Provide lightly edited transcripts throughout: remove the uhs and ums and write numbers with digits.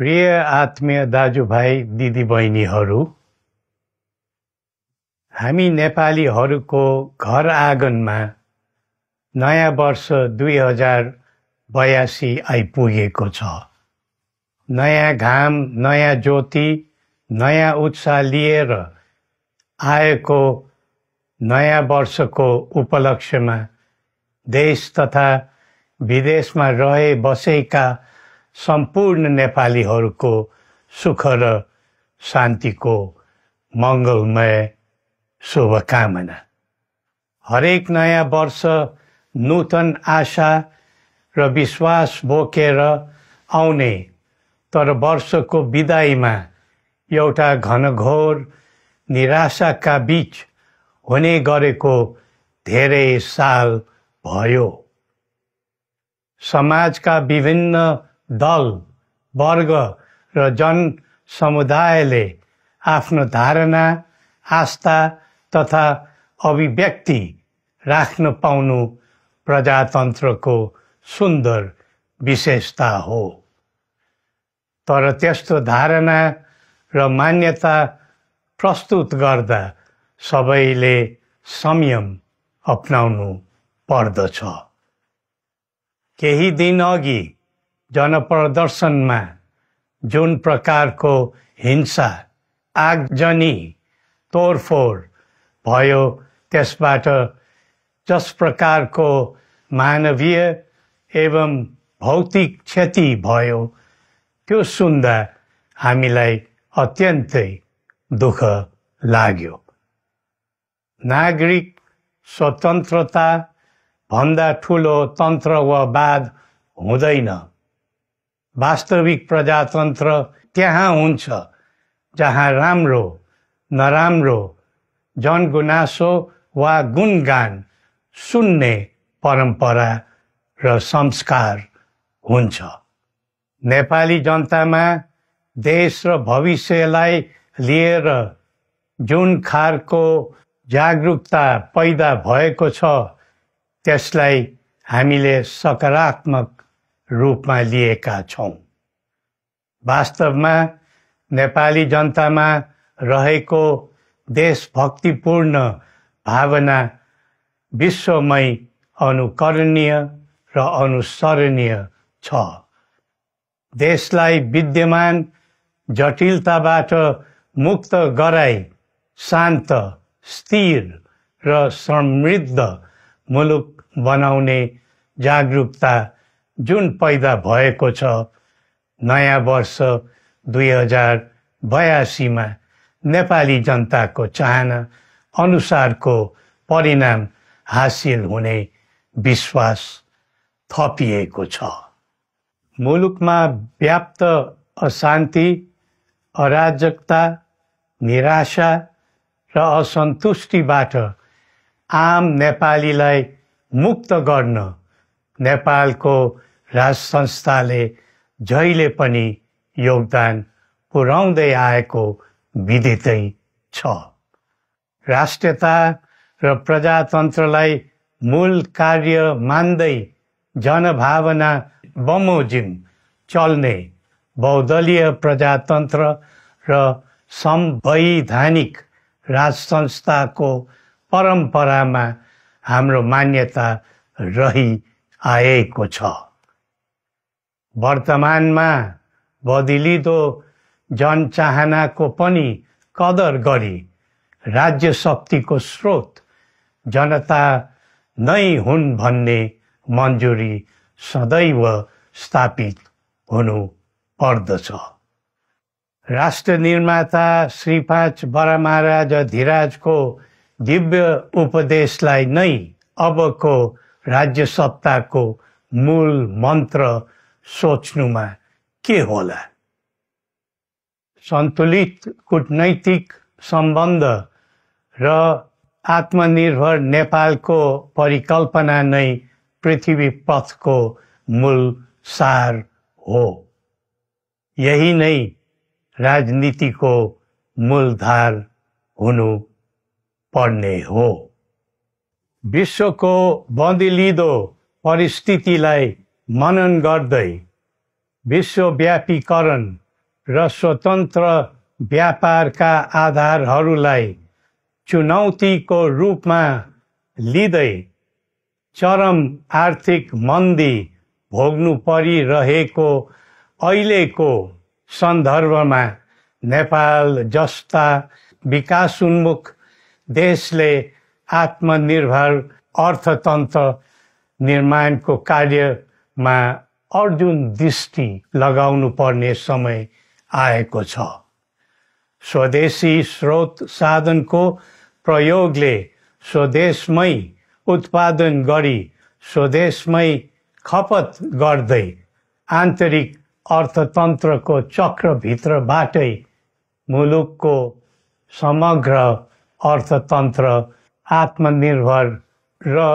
प्रिय आत्मीय दाजुभाइ दिदीबहिनीहरू, हामी नेपालीहरूको घर आँगनमा नयाँ वर्ष 2082 आइपुगेको छ। नयाँ घाम, नयाँ ज्योति, नयाँ उत्साह लिएर आएको नयाँ वर्षको उपलक्ष्यमा देश तथा विदेशमा रहे बसेका सम्पूर्ण नेपालीहरूको सुख र शान्तिको मङ्गलमय शुभकामना। हरेक नयाँ वर्ष नूतन आशा र विश्वास बोकेर आउने, तर वर्षको बिदाईमा एउटा घनघोर निराशाका बीच हुने गरेको धेरै साल भयो। समाजका विभिन्न दल, वर्ग र जन समुदायले आफ्नो धारणा, आस्था तथा अभिव्यक्ति राख्न पाउनु प्रजातन्त्रको सुन्दर विशेषता हो। तर त्यस्तो धारणा र मान्यता प्रस्तुत गर्दा सबैले संयम अपनाउनु पर्दछ। केही दिन अघि जनप्रदर्शनमा जुन प्रकारको हिंसा, आगजनी, तोडफोड भयो, त्यसबाट जस प्रकारको मानवीय एवं भौतिक क्षति भयो, त्यो सुन्दा हामीलाई अत्यन्तै दुःख लाग्यो। नागरिक स्वतन्त्रता भन्दा ठुलो तन्त्र वा वाद हुँदैन। वास्तविक प्रजातन्त्र त्यहाँ हुन्छ जहाँ राम्रो, नराम्रो, जनगुनासो वा गुणगान सुन्ने परम्परा र संस्कार हुन्छ। नेपाली जनतामा देश र भविष्यलाई लिएर जुन खालको जागरुकता पैदा भएको छ, त्यसलाई हामीले सकारात्मक रूपमा लिएका छौँ। वास्तवमा नेपाली जनतामा रहेको देशभक्तिपूर्ण भावना विश्वमै अनुकरणीय र अनुसरणीय छ। देशलाई विद्यमान जटिलताबाट मुक्त गराई शान्त, स्थिर र समृद्ध मुलुक बनाउने जागरुकता जुन पैदा भएको छ, नयाँ वर्ष 2082 मा नेपाली जनताको चाहना अनुसारको परिणाम हासिल हुने विश्वास थपिएको छ। मुलुकमा व्याप्त अशान्ति, अराजकता, निराशा र असन्तुष्टिबाट आम नेपालीलाई मुक्त गर्न नेपालको राज संस्थाले जहिले पनि योगदान पुर्याउँदै आएको विदितै छ। राष्ट्रियता र प्रजातन्त्रलाई मूल कार्य मान्दै जनभावना बमोजिम चल्ने बहुदलीय प्रजातन्त्र र संवैधानिक राज संस्थाको परम्परामा हाम्रो मान्यता रही आएको छ। वर्तमानमा बदलिदो जनचाहनाको पनि कदर गरी राज्य शक्तिको स्रोत जनता नै हुन् भन्ने मन्जुरी सदैव स्थापित हुनु पर्दछ। राष्ट्र निर्माता श्री 5 बरामहाराज धीराजको दिव्य उपदेशलाई नै अबको राज्य सत्ताको मूल मन्त्र सोच्नुमा के होला? सन्तुलित कूटनैतिक सम्बन्ध र आत्मनिर्भर नेपालको परिकल्पना नै पृथ्वी पथको मूल सार हो। यही नै राजनीतिको मूलधार हुनु पर्ने हो। विश्वको बदलिदो परिस्थितिलाई मनन गर्दै विश्वव्यापीकरण र स्वतन्त्र व्यापारका आधारहरूलाई चुनौतीको रूपमा लिँदै चरम आर्थिक मन्दी भोग्नु परिरहेको अहिलेको सन्दर्भमा नेपाल जस्ता विकासोन्मुख देशले आत्मनिर्भर अर्थतन्त्र निर्माणको कार्यमा अर्जुन दृष्टि लगाउनु पर्ने समय आएको छ। स्वदेशी स्रोत साधनको प्रयोगले स्वदेशमै उत्पादन गरी स्वदेशमै खपत गर्दै आन्तरिक अर्थतन्त्रको चक्रभित्रबाटै मुलुकको समग्र अर्थतन्त्र आत्मनिर्भर र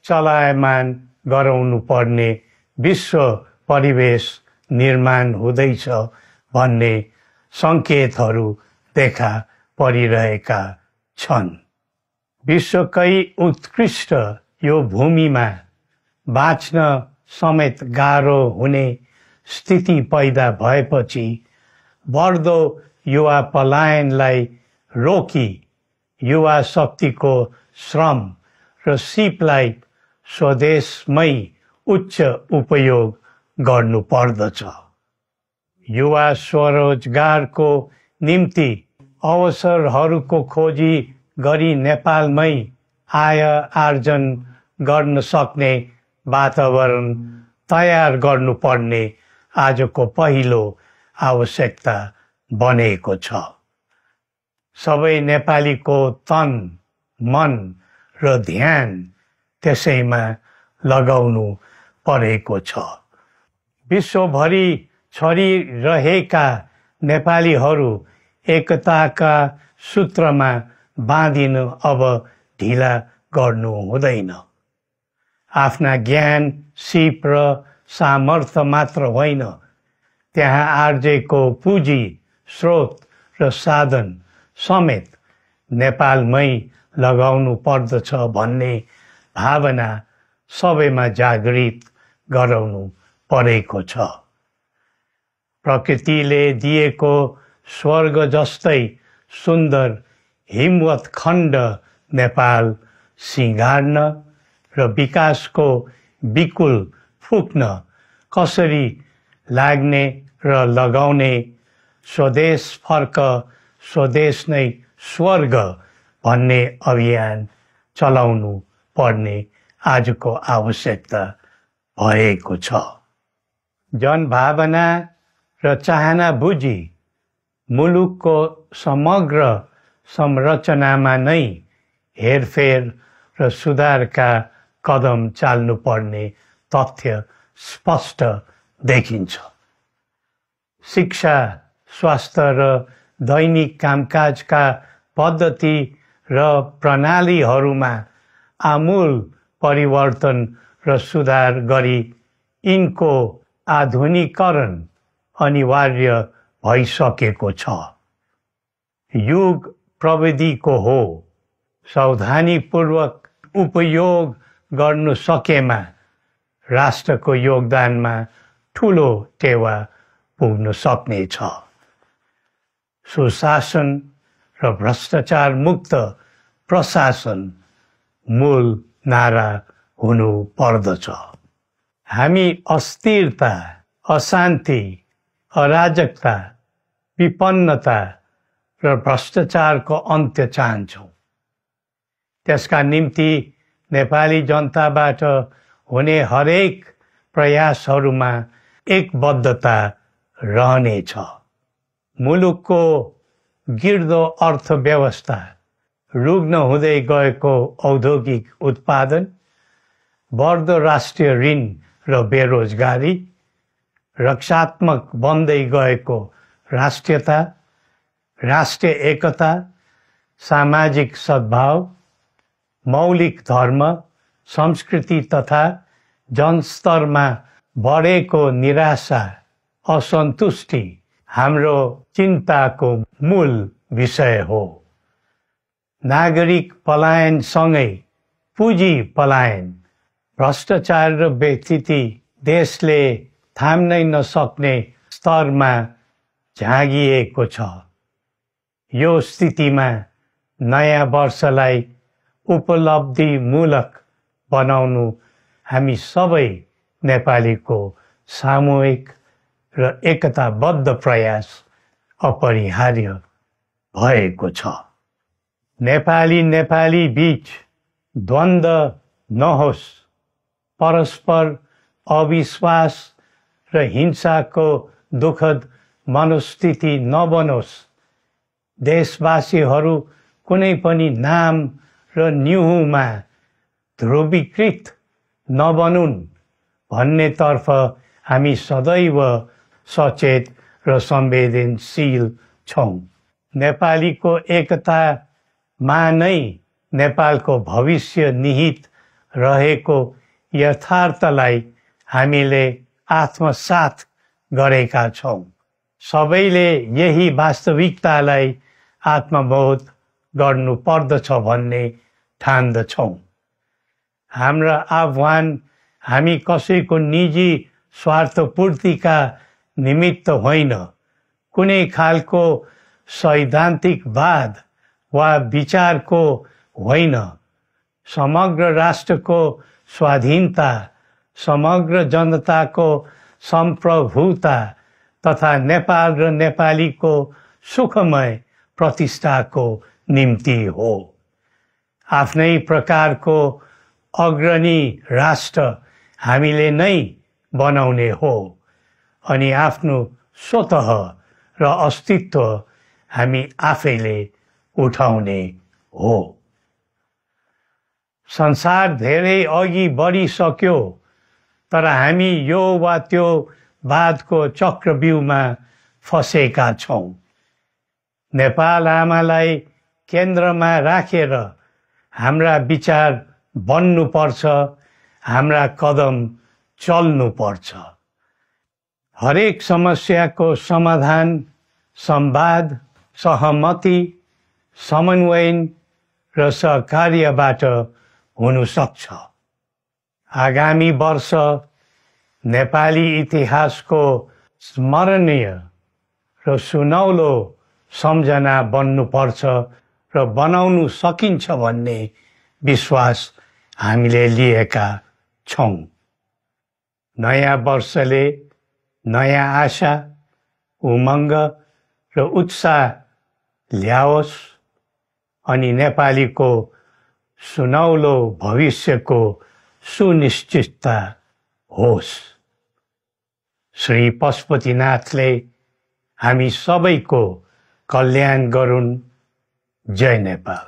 चलायमान गराउनु पर्ने विश्व परिवेश निर्माण हुँदैछ भन्ने सङ्केतहरू देखा परिरहेका छन्। विश्वकै उत्कृष्ट यो भूमिमा बाँच्न समेत गाह्रो हुने स्थिति पैदा भएपछि बढ्दो युवा पलायनलाई रोकी युवा शक्तिको श्रम र सिपलाई स्वदेशमै उच्च उपयोग गर्नु पर्दछ। युवा स्वरोजगारको निम्ति अवसरहरूको खोजी गरी नेपालमै आय आर्जन गर्न सक्ने वातावरण तयार गर्नुपर्ने आजको पहिलो आवश्यकता बनेको छ। सबै नेपालीको तन, मन र ध्यान त्यसैमा लगाउनु परेको छ। विश्वभरि छरिरहेका नेपालीहरू एकताका सूत्रमा बाँधिन अब ढिला गर्नु हुँदैन। आफ्ना ज्ञान, सिप र सामर्थ्य मात्र होइन, त्यहाँ आर्जेको पुँजी, स्रोत र साधन समेत नेपालमै लगाउनु पर्दछ भन्ने भावना सबैमा जागृत गराउनु परेको छ। प्रकृतिले दिएको स्वर्ग जस्तै सुन्दर हिमवत् खण्ड नेपाल सिँगार्न र विकासको विपुल फुक्न कसरी लाग्ने र लगाउने स्वदेश फर्क स्वदेश नै स्वर्ग भन्ने अभियान चलाउनु पर्ने आजको आवश्यकता भएको छ। जनभावना र चाहना बुझी मुलुकको समग्र संरचनामा नै हेरफेर र सुधारका कदम चाल्नुपर्ने तथ्य स्पष्ट देखिन्छ। शिक्षा, स्वास्थ्य र दैनिक कामकाजका पद्धति र प्रणालीहरूमा आमूल परिवर्तन र सुधार गरी यिनको आधुनिकीकरण अनिवार्य भइसकेको छ। युग प्रविधिको हो, सावधानीपूर्वक उपयोग गर्नु सकेमा राष्ट्रको योगदानमा ठुलो टेवा पुग्न सक्नेछ। सुशासन र भ्रष्टाचार मुक्त प्रशासन मूल नारा हुनु पर्दछ। हामी अस्थिरता, अशान्ति, अराजकता, विपन्नता र भ्रष्टाचारको अन्त्य चाहन्छौँ। त्यसका निम्ति नेपाली जनताबाट हुने हरेक प्रयासहरूमा एकबद्धता रहनेछ। मुलुकको गिर्दो अर्थव्यवस्था, रुग्न हुँदै गएको औद्योगिक उत्पादन, बढ्दो राष्ट्रिय ऋण र बेरोजगारी, रक्षात्मक बन्दै गएको राष्ट्रियता, राष्ट्रिय एकता, सामाजिक सद्भाव, मौलिक धर्म, संस्कृति तथा जनस्तरमा बढेको निराशा, असन्तुष्टि हाम्रो चिन्ताको मूल विषय हो। नागरिक पलायनसँगै पुँजी पलायन, भ्रष्टाचार र व्यथिति देशले थाम्नै नसक्ने स्तरमा झाँगिएको छ। यो स्थितिमा नयाँ वर्षलाई उपलब्धिमूलक बनाउनु हामी सबै नेपालीको सामूहिक र एकताबद्ध प्रयास अपरिहार्य भएको छ। नेपाली बीच द्वन्द्व नहोस्, परस्पर अविश्वास र हिंसाको दुःखद मनोस्थिति नबनोस्, देशवासीहरू कुनै पनि नाम र न्युहुमा ध्रुवीकृत नबनुन् भन्नेतर्फ हामी सदैव सचेत र संवेदनशील छौँ। नेपालीको एकतामा नै नेपालको भविष्य निहित रहेको यथार्थलाई हामीले आत्मसात गरेका छौँ। सबैले यही वास्तविकतालाई आत्मबोध गर्नुपर्दछ भन्ने ठान्दछौँ। हाम्रा आह्वान हामी कसैको निजी स्वार्थपूर्तिका निमित्त होइन, कुनै खालको सैद्धान्तिकवाद वा विचारको होइन। समग्र राष्ट्रको स्वाधीनता, समग्र जनताको सम्प्रभुता तथा नेपाल र नेपालीको सुखमय प्रतिष्ठाको निम्ति हो। आफ्नै प्रकारको अग्रणी राष्ट्र हामीले नै बनाउने हो अनि आफ्नो स्वतः र अस्तित्व हामी आफैले उठाउने हो। संसार धेरै अघि बढिसक्यो, तर हामी यो वा त्यो वादको चक्रव्यूहमा फँसेका छौँ। नेपाल आमालाई केन्द्रमा राखेर हाम्रा विचार बन्नुपर्छ, हाम्रा कदम चल्नुपर्छ। हरेक समस्याको समाधान संवाद, सहमति, समन्वयन र सहकार्यबाट हुन सक्छ। आगामी वर्ष नेपाली इतिहासको स्मरणीय र सुनौलो सम्झना बन्नुपर्छ र बनाउनु सकिन्छ भन्ने विश्वास हामीले लिएका छौँ। नयाँ वर्षले नयाँ आशा, उमङ्ग र उत्साह ल्याओस् अनि नेपालीको सुनौलो भविष्यको सुनिश्चितता होस्। श्री पशुपतिनाथले हामी सबैको कल्याण गरून्। जय नेपाल।